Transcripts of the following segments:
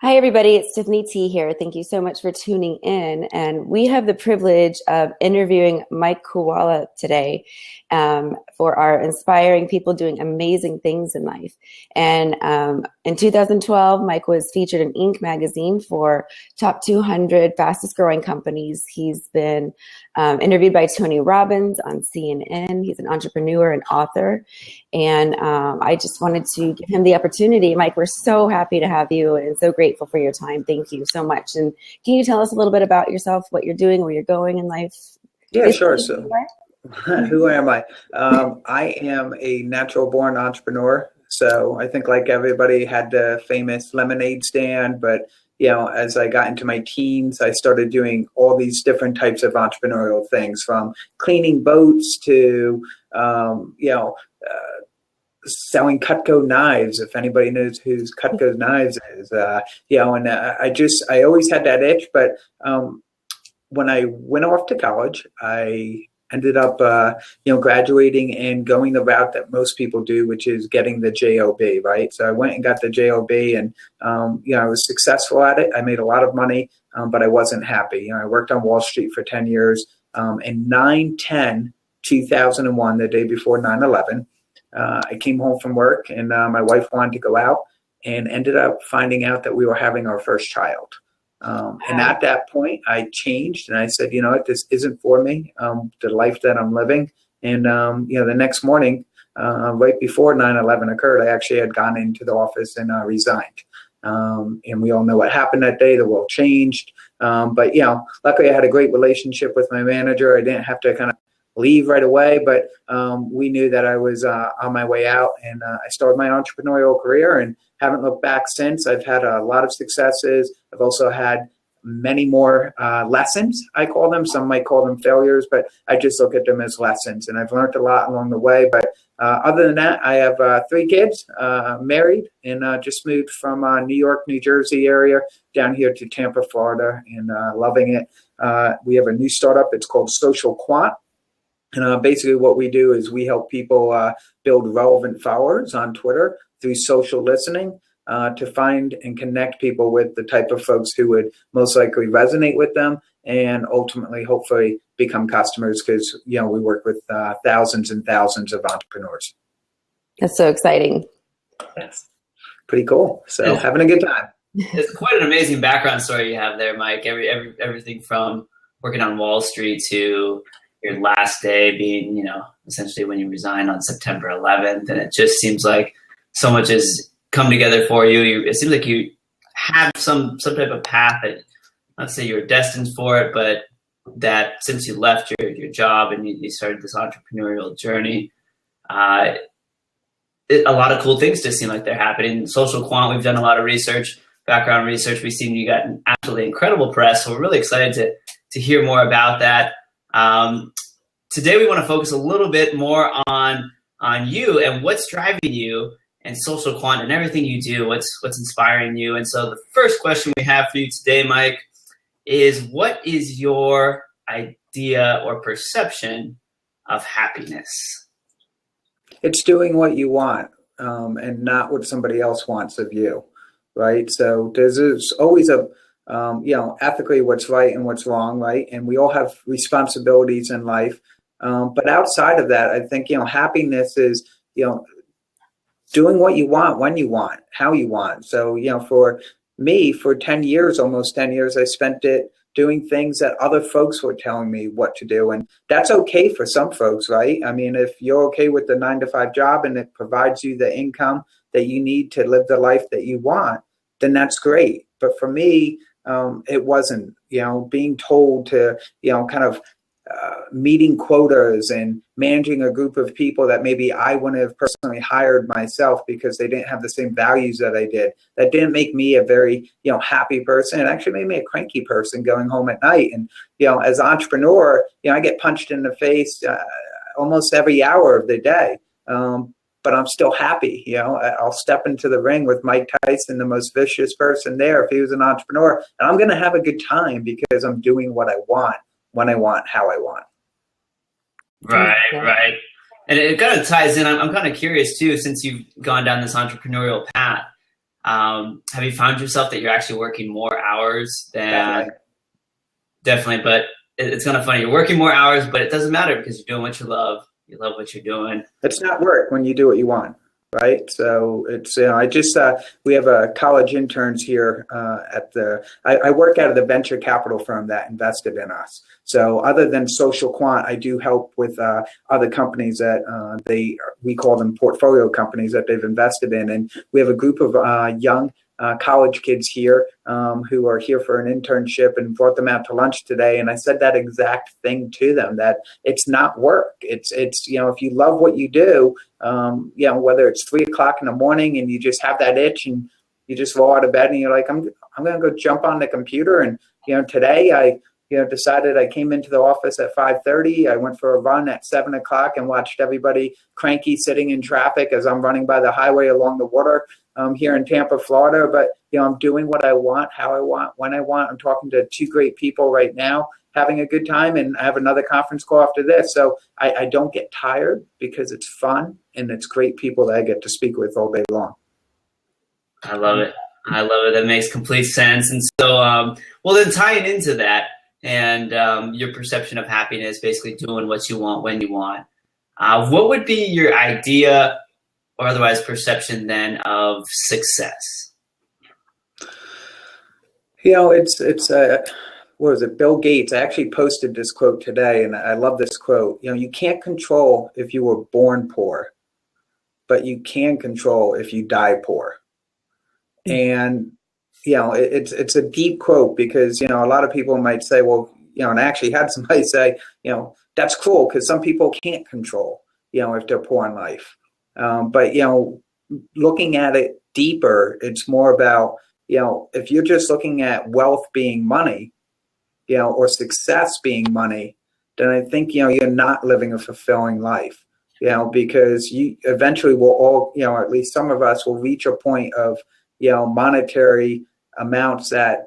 Hi, everybody. It's Tiffany T here. Thank you so much for tuning in. And we have the privilege of interviewing Mike Kawula today for our Inspiring People Doing Amazing Things in Life. And in 2012, Mike was featured in Inc. magazine for top 200 fastest growing companies. He's been interviewed by Anthony Robbins on CNN. He's an entrepreneur and author. And I just wanted to give him the opportunity. Mike, we're so happy to have you and so grateful for your time. Thank you so much. And can you tell us a little bit about yourself, what you're doing, where you're going in life? Yeah, sure. So, who am I? I am a natural born entrepreneur. So I think like everybody had the famous lemonade stand, but as I got into my teens, I started doing all these different types of entrepreneurial things, from cleaning boats to, selling Cutco knives. If anybody knows who Cutco knives is, I always had that itch. But when I went off to college, I ended up, graduating and going the route that most people do, which is getting the job, right? So I went and got the job, and I was successful at it. I made a lot of money, but I wasn't happy. I worked on Wall Street for 10 years. In 9/10/2001, the day before 9/11, I came home from work, and my wife wanted to go out, and ended up finding out that we were having our first child. And at that point, I changed, and I said, you know what, this isn't for me, the life that I'm living. And, the next morning, right before 9/11 occurred, I actually had gone into the office and resigned. And we all know what happened that day. The world changed. But, luckily I had a great relationship with my manager. I didn't have to kind of leave right away, but we knew that I was on my way out, and I started my entrepreneurial career and haven't looked back since. I've had a lot of successes. I've also had many more lessons, I call them. Some might call them failures, but I just look at them as lessons, and I've learned a lot along the way. But other than that, I have 3 kids, married, and just moved from New York, New Jersey area down here to Tampa, Florida, and loving it. We have a new startup. It's called Social Quant. And basically what we do is we help people build relevant followers on Twitter through social listening to find and connect people with the type of folks who would most likely resonate with them, and ultimately, hopefully, become customers, because, we work with thousands and thousands of entrepreneurs. That's so exciting. That's pretty cool. So having a good time. It's quite an amazing background story you have there, Mike. Everything from working on Wall Street to your last day being, essentially when you resigned on September 11th. And it just seems like so much has come together for you. It seems like you have some type of path that, not to say you were destined for it, but that since you left your job and you started this entrepreneurial journey, a lot of cool things just seem like they're happening. Social Quant, we've done a lot of research, background research. We've seen you got an absolutely incredible press. So we're really excited to hear more about that. Today we want to focus a little bit more on you and what's driving you and Social Quant and everything you do, what's inspiring you. And so the first question we have for you today, Mike, is what is your idea or perception of happiness? It's doing what you want, and not what somebody else wants of you, right? So there's always ethically what's right and what's wrong, right? And we all have responsibilities in life. But outside of that, I think, happiness is, doing what you want, when you want, how you want. So, for me, for 10 years, almost 10 years, I spent it doing things that other folks were telling me what to do. And that's okay for some folks, right? I mean, if you're okay with the 9-to-5 job and it provides you the income that you need to live the life that you want, then that's great. But for me, it wasn't, being told to, kind of meeting quotas and managing a group of people that maybe I wouldn't have personally hired myself because they didn't have the same values that I did. That didn't make me a very, happy person. It actually made me a cranky person going home at night. And, as an entrepreneur, I get punched in the face almost every hour of the day. But I'm still happy. I'll step into the ring with Mike Tyson, the most vicious person there, if he was an entrepreneur, and I'm going to have a good time because I'm doing what I want, when I want, how I want. Right. And it kind of ties in. I'm kind of curious too, since you've gone down this entrepreneurial path. Have you found yourself that you're actually working more hours than definitely, but it's kind of funny. You're working more hours, but it doesn't matter because you're doing what you love. You love what you're doing. It's not work when you do what you want, right? So it's, we have college interns here I work out of the venture capital firm that invested in us. So other than Social Quant, I do help with other companies that we call them portfolio companies that they've invested in. And we have a group of young college kids here who are here for an internship, and brought them out to lunch today. And I said that exact thing to them, that it's not work. It's if you love what you do, whether it's 3 o'clock in the morning and you just have that itch and you just roll out of bed and you're like, I'm going to go jump on the computer. And, today I decided I came into the office at 5:30. I went for a run at 7 o'clock and watched everybody cranky sitting in traffic as I'm running by the highway along the water here in Tampa, Florida. But, I'm doing what I want, how I want, when I want. I'm talking to 2 great people right now, having a good time, and I have another conference call after this. So I don't get tired because it's fun and it's great people that I get to speak with all day long. I love it. That makes complete sense. And so, well, then tying into that, and your perception of happiness, basically doing what you want when you want. What would be your idea or otherwise perception then of success? It's what was it? Bill Gates. I actually posted this quote today, and I love this quote. You can't control if you were born poor, but you can control if you die poor. And it's a deep quote because, a lot of people might say, well, and I actually had somebody say, that's cruel because some people can't control, if they're poor in life. But, looking at it deeper, it's more about, if you're just looking at wealth being money, or success being money, then I think, you're not living a fulfilling life, because you eventually will all, or at least some of us will reach a point of, monetary amounts that,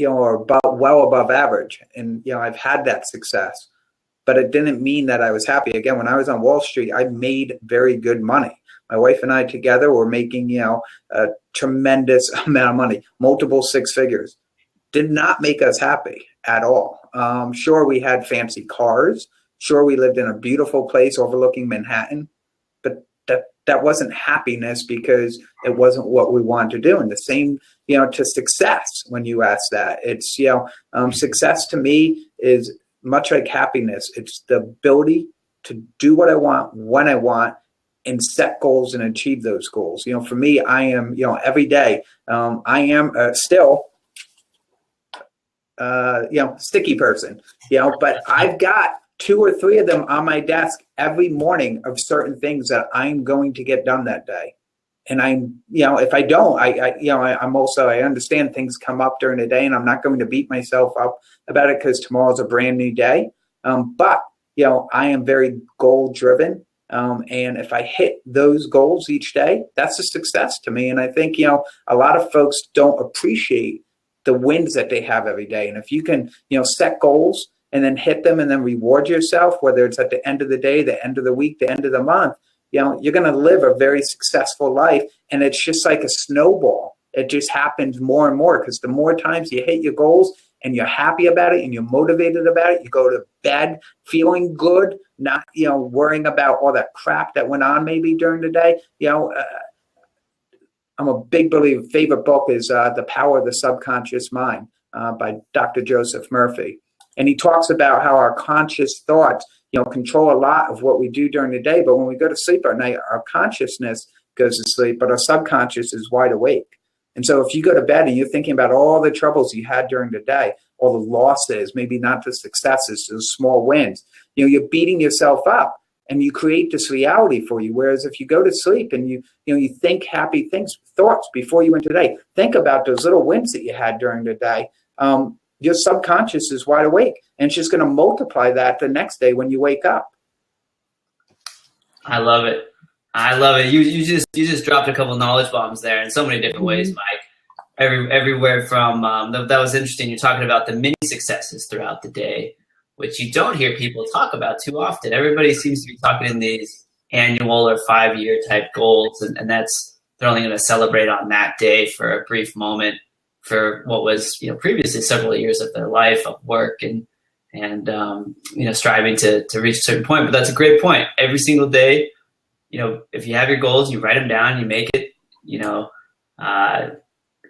are well above average. And, I've had that success, but it didn't mean that I was happy. Again, when I was on Wall Street, I made very good money. My wife and I together were making, a tremendous amount of money, multiple 6 figures. Did not make us happy at all. Sure, we had fancy cars. Sure, we lived in a beautiful place overlooking Manhattan, but that wasn't happiness because it wasn't what we wanted to do. And the same, to success, when you ask that, it's, success to me is much like happiness. It's the ability to do what I want, when I want, and set goals and achieve those goals. For me, I am, every day, I am still, sticky person, but I've got 2 or 3 of them on my desk every morning of certain things that I'm going to get done that day. And I'm, if I don't, I understand things come up during the day, and I'm not going to beat myself up about it because tomorrow's a brand new day. But, I am very goal driven. And if I hit those goals each day, that's a success to me. And I think, a lot of folks don't appreciate the wins that they have every day. And if you can, set goals and then hit them and then reward yourself, whether it's at the end of the day, the end of the week, the end of the month, you're going to live a very successful life. And it's just like a snowball. It just happens more and more because the more times you hit your goals and you're happy about it and you're motivated about it, you go to bed feeling good, not, worrying about all that crap that went on maybe during the day. I'm a big believer. Favorite book is The Power of the Subconscious Mind by Dr. Joseph Murphy. And he talks about how our conscious thoughts, control a lot of what we do during the day. But when we go to sleep at night, our consciousness goes to sleep, but our subconscious is wide awake. And so if you go to bed and you're thinking about all the troubles you had during the day, all the losses, maybe not the successes, those small wins, you're beating yourself up and you create this reality for you. Whereas if you go to sleep and you think happy thoughts before you went to the day, think about those little wins that you had during the day. Your subconscious is wide awake, and it's just going to multiply that the next day when you wake up. I love it. You just dropped a couple knowledge bombs there in so many different ways, Mike. Everywhere from that was interesting. You're talking about the mini successes throughout the day, which you don't hear people talk about too often. Everybody seems to be talking in these annual or 5-year type goals, and that's they're only going to celebrate on that day for a brief moment for what was, previously several years of their life of work and striving to reach a certain point. But that's a great point. Every single day, if you have your goals, you write them down, you make it,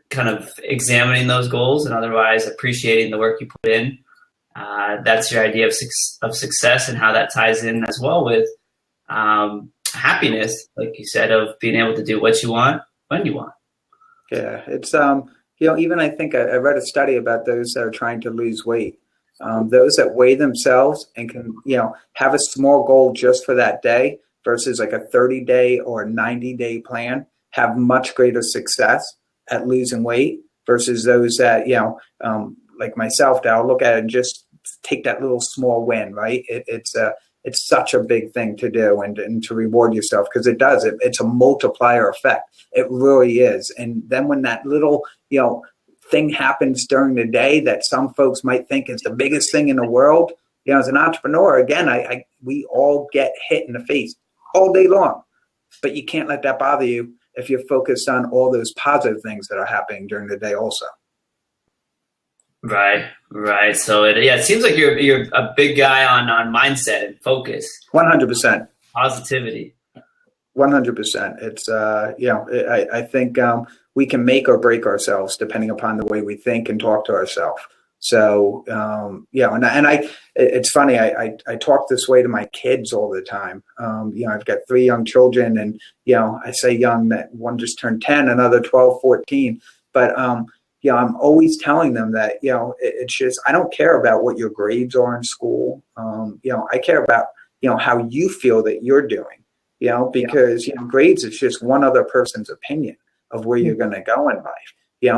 kind of examining those goals and otherwise appreciating the work you put in. That's your idea of success, and how that ties in as well with happiness, like you said, of being able to do what you want when you want. Yeah, it's even I think I read a study about those that are trying to lose weight. Those that weigh themselves and can have a small goal just for that day versus like a 30-day or 90-day plan have much greater success at losing weight versus those that like myself, that I'll look at it and just take that little small win, right? It's such a big thing to do and to reward yourself, because it does. It's a multiplier effect. It really is. And then when that little, thing happens during the day that some folks might think is the biggest thing in the world, as an entrepreneur, again, we all get hit in the face all day long, but you can't let that bother you if you're focused on all those positive things that are happening during the day also. Right. So it seems like you're a big guy on mindset and focus. 100%. Positivity. 100%. It's I think we can make or break ourselves depending upon the way we think and talk to ourselves. So it's funny. I talk this way to my kids all the time. I've got 3 young children, and I say young, that one just turned 10, another 12, 14, but I'm always telling them that, it's just, I don't care about what your grades are in school. I care about, how you feel that you're doing, because, grades is just one other person's opinion of where you're going to go in life,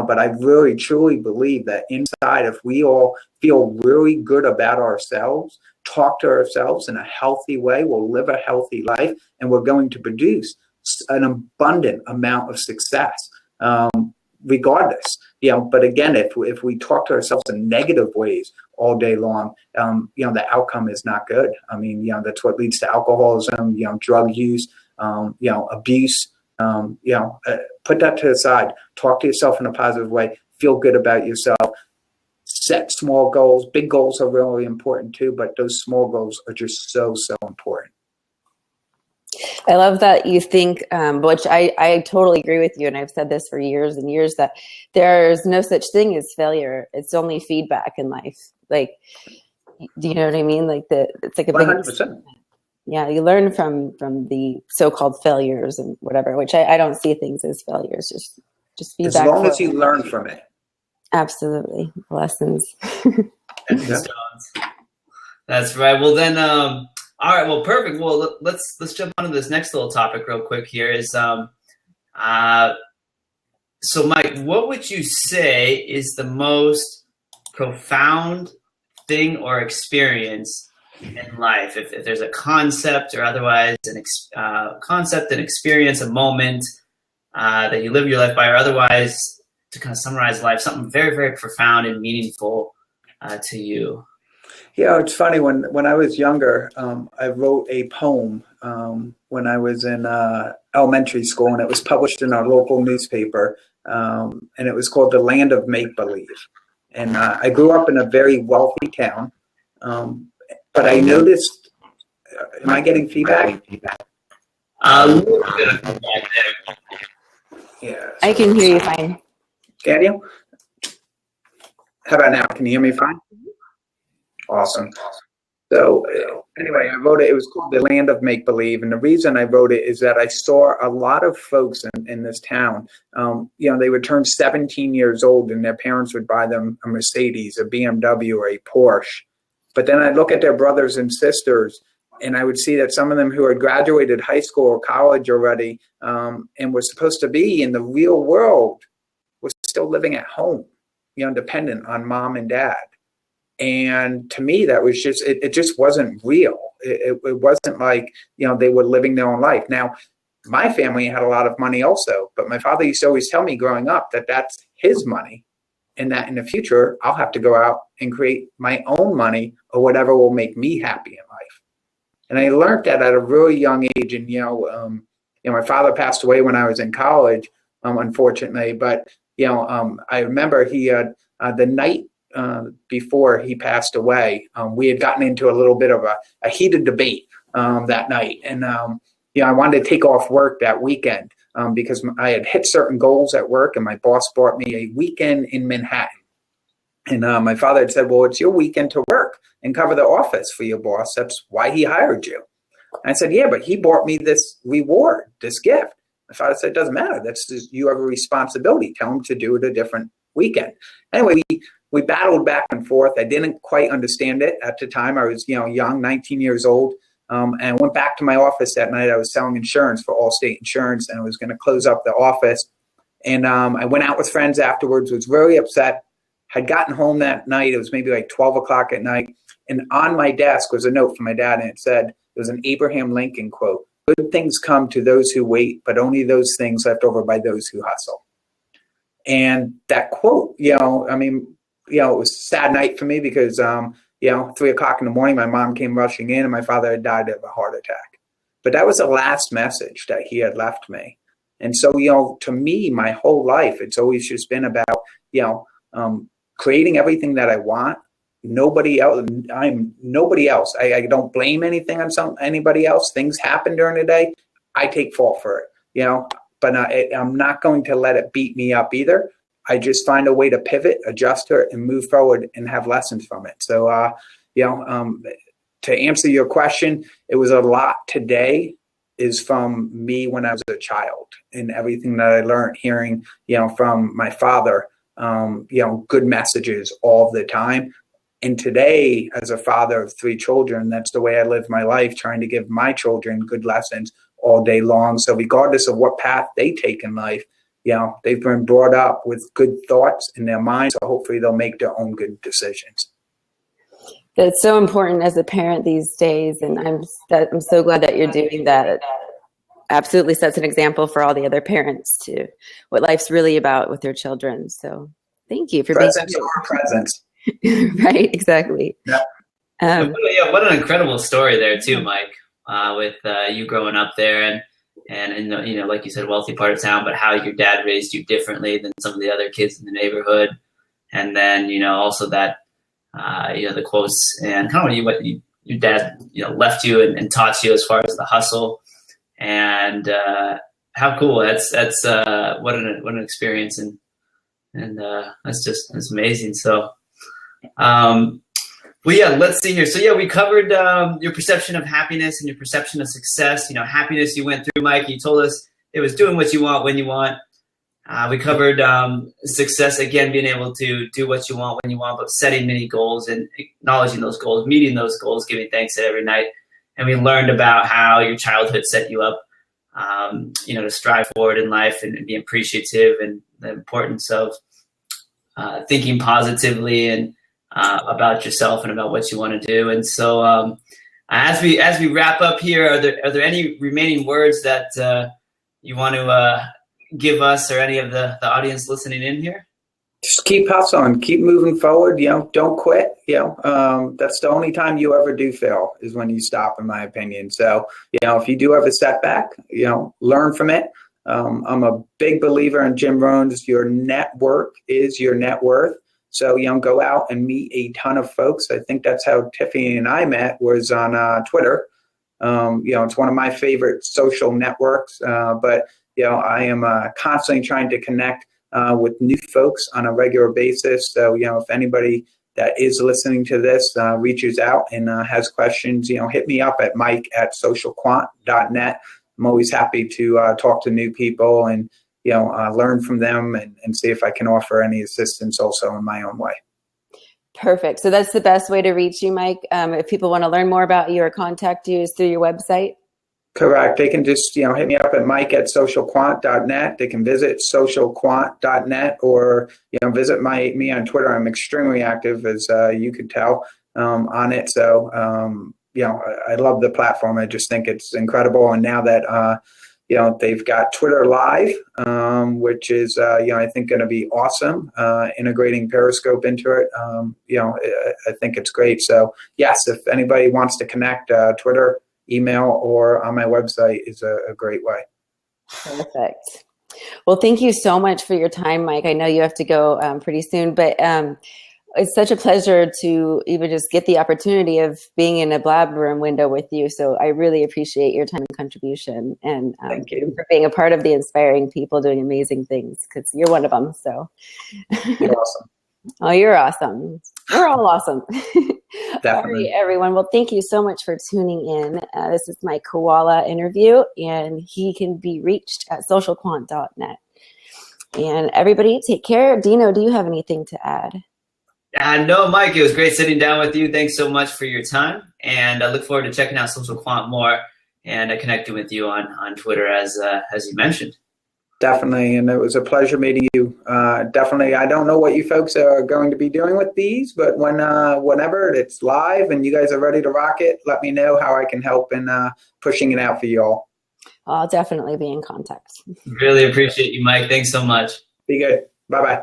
but I really, truly believe that inside, if we all feel really good about ourselves, talk to ourselves in a healthy way, we'll live a healthy life, and we're going to produce an abundant amount of success. Regardless, but again, if we talk to ourselves in negative ways all day long, the outcome is not good. I mean, that's what leads to alcoholism, drug use, abuse. Put that to the side. Talk to yourself in a positive way. Feel good about yourself. Set small goals. Big goals are really important too, but those small goals are just so important. I love that you think, which I totally agree with you, and I've said this for years and years, that there's no such thing as failure. It's only feedback in life. Like, do you know what I mean? Like it's like a 100%. Yeah, you learn from the so-called failures and whatever, which I don't see things as failures, just feedback. As long as you learn from it. Absolutely. Lessons. That's right. Well, then, all right. Well, perfect. Well, let's jump onto this next little topic real quick here is, so Mike, what would you say is the most profound thing or experience in life? If there's a concept or otherwise concept, an experience, a moment that you live your life by, or otherwise to kind of summarize life, something very, very profound and meaningful to you. Yeah, it's funny. When I was younger, I wrote a poem when I was in elementary school, and it was published in our local newspaper, and it was called "The Land of Make Believe." And I grew up in a very wealthy town, but I noticed. Am I getting feedback? Yeah, I can hear you fine. Can you? How about now? Can you hear me fine? Awesome. So anyway, I wrote it. It was called "The Land of Make Believe," and the reason I wrote it is that I saw a lot of folks in this town. They would turn 17 years old, and their parents would buy them a Mercedes, a BMW, or a Porsche. But then I'd look at their brothers and sisters, and I would see that some of them who had graduated high school or college already, and were supposed to be in the real world, was still living at home, dependent on mom and dad. And to me, that was just, it just wasn't real. It wasn't like, they were living their own life. Now, my family had a lot of money also, but my father used to always tell me growing up that that's his money, and that in the future, I'll have to go out and create my own money or whatever will make me happy in life. And I learned that at a really young age. And, my father passed away when I was in college, unfortunately. But I remember he the night before he passed away, we had gotten into a little bit of a heated debate that night, and I wanted to take off work that weekend because I had hit certain goals at work, and my boss bought me a weekend in Manhattan. And my father had said, well, it's your weekend to work and cover the office for your boss. That's why he hired you. And I said, yeah, but he bought me this reward, this gift. My father said, it doesn't matter. That's just, you have a responsibility. Tell him to do it a different weekend. Anyway, we battled back and forth. I didn't quite understand it at the time. I was, young, 19 years old. And I went back to my office that night. I was selling insurance for Allstate Insurance, and I was going to close up the office. And I went out with friends afterwards, was very upset. Had gotten home that night. It was maybe like 12 o'clock at night. And on my desk was a note from my dad, and it said, it was an Abraham Lincoln quote, good things come to those who wait, but only those things left over by those who hustle. And that quote, it was a sad night for me because, 3 o'clock in the morning, my mom came rushing in and my father had died of a heart attack. But that was the last message that he had left me. And so, to me, my whole life, it's always just been about, creating everything that I want. Nobody else. I'm nobody else. I don't blame anything on anybody else. Things happen during the day. I take fault for it, but I'm not going to let it beat me up either. I just find a way to pivot, adjust to it, and move forward and have lessons from it. So, to answer your question, it was a lot today is from me when I was a child and everything that I learned hearing, from my father, good messages all the time. And today, as a father of 3 children, that's the way I live my life, trying to give my children good lessons all day long. So regardless of what path they take in life, they've been brought up with good thoughts in their minds. So hopefully they'll make their own good decisions. That's so important as a parent these days. And I'm so glad that you're doing that. It absolutely sets an example for all the other parents to what life's really about with their children. So thank you for presence or presence. Right, exactly. Yeah. What an incredible story there too, Mike, with you growing up there and like you said, wealthy part of town, but how your dad raised you differently than some of the other kids in the neighborhood. And then, also that, the quotes and kind of what your dad, left you and taught you as far as the hustle. And how cool. That's what an experience. And that's amazing. So, let's see here. So we covered your perception of happiness and your perception of success. Happiness you went through, Mike. You told us it was doing what you want when you want. We covered success, again, being able to do what you want when you want, but setting many goals and acknowledging those goals, meeting those goals, giving thanks every night. And we learned about how your childhood set you up, to strive forward in life and be appreciative, and the importance of thinking positively and about yourself and about what you want to do. And so as we wrap up here, are there any remaining words that you want to give us or any of the audience listening in here? Just keep hustling, keep moving forward, don't quit. That's the only time you ever do fail is when you stop, in my opinion. So, if you do have a setback, learn from it. I'm a big believer in Jim Rohn's, your network is your net worth. So, go out and meet a ton of folks. I think that's how Tiffany and I met, was on Twitter. It's one of my favorite social networks, but I am constantly trying to connect with new folks on a regular basis. So, if anybody that is listening to this reaches out and has questions, hit me up at mike@socialquant.net. I'm always happy to talk to new people and, learn from them and see if I can offer any assistance also in my own way. Perfect. So that's the best way to reach you, Mike. If people want to learn more about you or contact you, is through your website? Correct. They can just, hit me up at mike@socialquant.net. They can visit socialquant.net or, visit me on Twitter. I'm extremely active, as you could tell, on it. So, I love the platform. I just think it's incredible. And now that, they've got Twitter Live, which is, I think going to be awesome, integrating Periscope into it. I think it's great. So, yes, if anybody wants to connect, Twitter, email, or on my website is a great way. Perfect. Well, thank you so much for your time, Mike. I know you have to go pretty soon, but it's such a pleasure to even just get the opportunity of being in a blab room window with you. So I really appreciate your time and contribution, and Thank you for being a part of the inspiring people doing amazing things, because you're one of them. So You're awesome. Oh, you're awesome. We're all awesome. Definitely. All right, everyone. Well, thank you so much for tuning in. This is my Kawula interview, and he can be reached at socialquant.net. And everybody, take care. Dino, do you have anything to add? No, Mike, it was great sitting down with you. Thanks so much for your time. And I look forward to checking out Social Quant more and connecting with you on Twitter, as you mentioned. Definitely, and it was a pleasure meeting you. Definitely, I don't know what you folks are going to be doing with these, but whenever it's live and you guys are ready to rock it, let me know how I can help in pushing it out for you all. I'll definitely be in contact. Really appreciate you, Mike. Thanks so much. Be good. Bye-bye.